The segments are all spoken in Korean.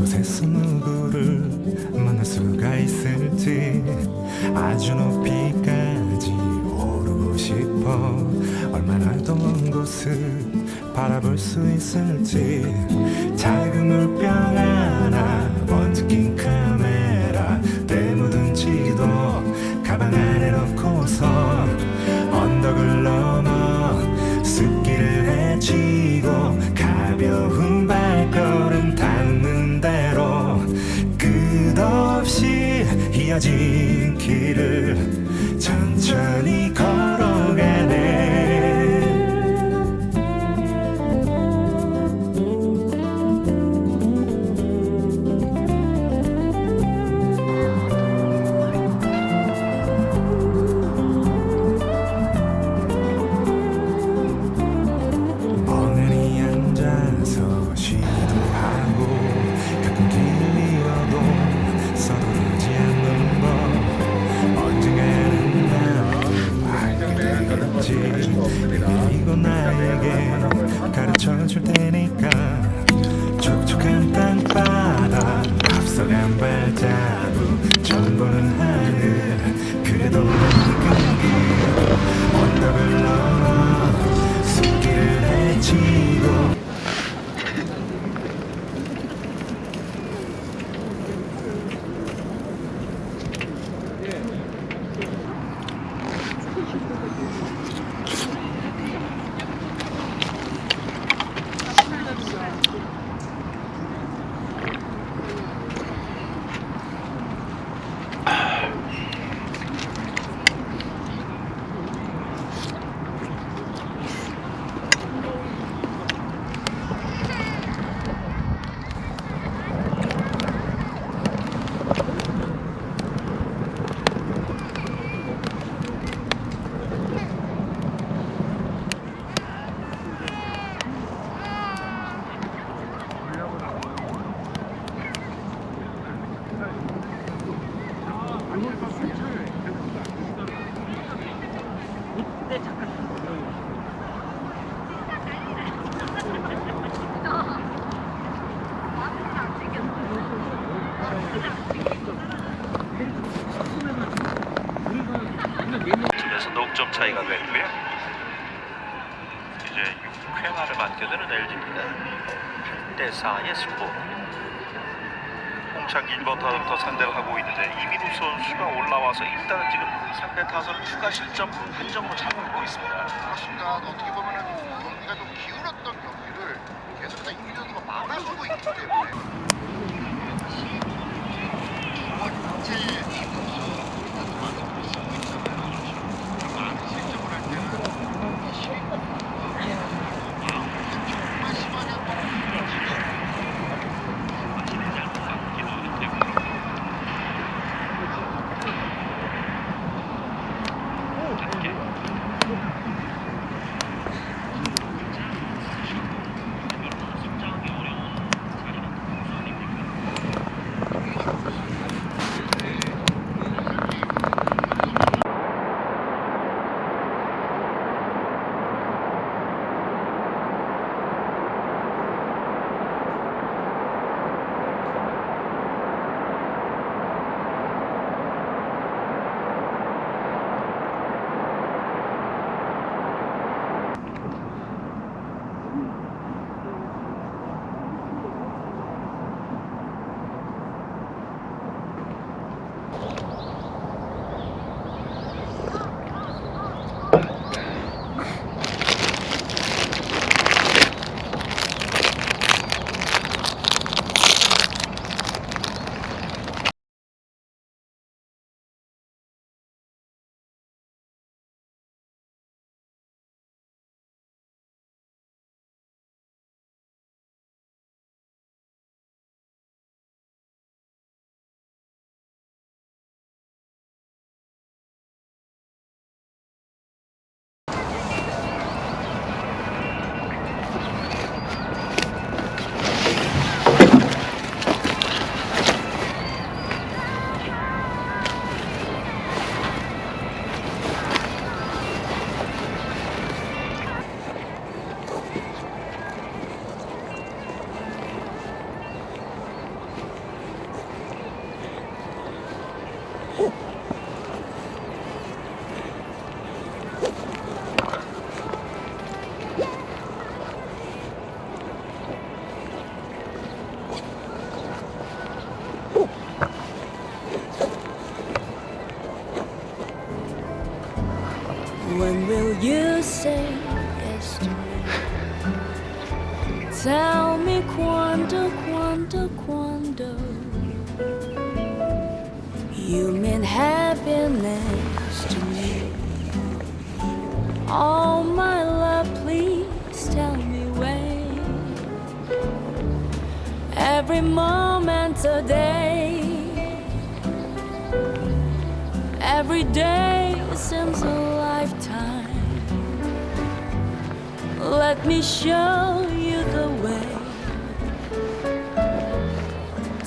이곳에서 누구를 만날 수가 있을지 아주 높이까지 오르고 싶어. 얼마나 더 먼 곳을 바라볼 수 있을지. 작은 물병 하나, 먼지 낀 카메라, 때 묻은 지도 가방 안에 넣고서 언덕을 넘어 숲길을 헤치고 가벼운 발걸음 닿는 대로 끝없이 이어진 길을 천천히 걸어가네. 멍하니 앉아서 시도하고 가끔 길 잃어도 서두르지 않는 법. 언젠가는 나도 알게 되겠지. 그리고 나에게 가르쳐줄 테니까. 촉촉한 땅바닥, 앞서간 발자국, 처음 보는 하늘, 그래도 난 끈기 언덕을 넘어 숲길을 헤치고. 팀에서 넉점 차이가 됐고요. 이제 6회 말을 맡겨드는 LG입니다. 8대4의 승부. 홍창 1번 타석부터 상대를 하고 있는데 이민우 선수가 올라와서 일단은 지금 상대 타석 추가 실점 한 점으로 잡고 있습니다. 그렇습니다. 어떻게 보면은 경기가 좀 기울었던 경기를 계속해서 이민우 선수가 막아주고 있기 때문에 두 번째 많은 실점을 할 때는 정말 심하게 When will you say yes to me? Tell me quando, quando, quando. You mean happiness to me. Oh my love, please tell me when. Every moment a day, every day seems a lifetime. Let me show you the way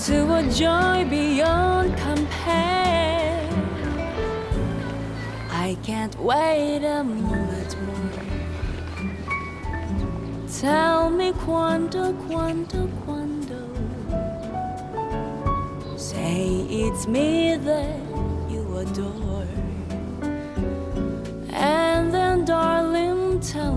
to a joy beyond compare. I can't wait a moment more. Tell me quando, quando, quando. Say it's me that you adore. And then, darling, tell